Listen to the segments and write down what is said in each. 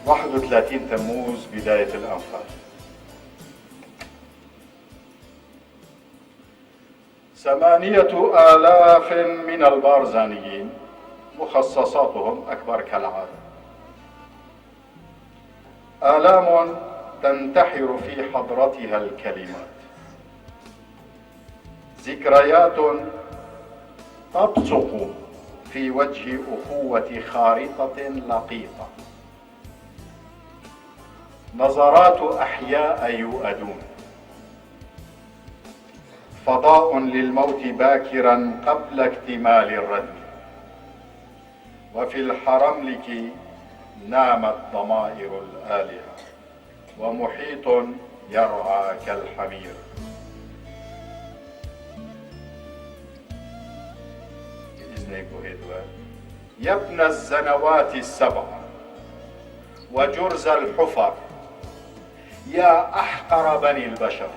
31 تموز بداية الأنفال. 8,000 من البارزانيين مخصصاتهم أكبر كالعادة. آلام تنتحر في حضرتها الكلمات، ذكريات تبصق في وجه أخوة خارطة لقيطة، نظرات أحياء يؤدون، فضاء للموت باكرا قبل اكتمال الردم، وفي الحرملك نامت ضمائر الآلهة، ومحيط يرعى كالحمير. بإذنك وهدوء. يا ابن الزنوات السبع وجرز الحفر، يا أحقر بني البشر،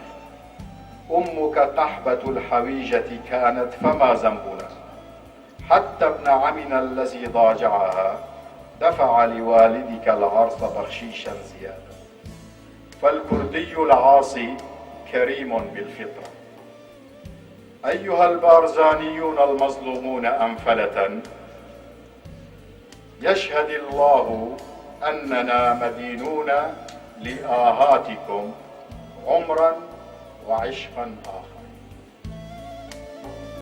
أمك قحبة الحويجة كانت فما ذنبنا، حتى ابن عمنا الذي ضاجعها دفع لوالدك العرس بخشيشا زيادة، فالكردي العاصي كريم بالفطرة. أيها البارزانيون المظلومون أنفلة، يشهد الله أننا مدينون لآهاتكم عمرا وعشقا آخر.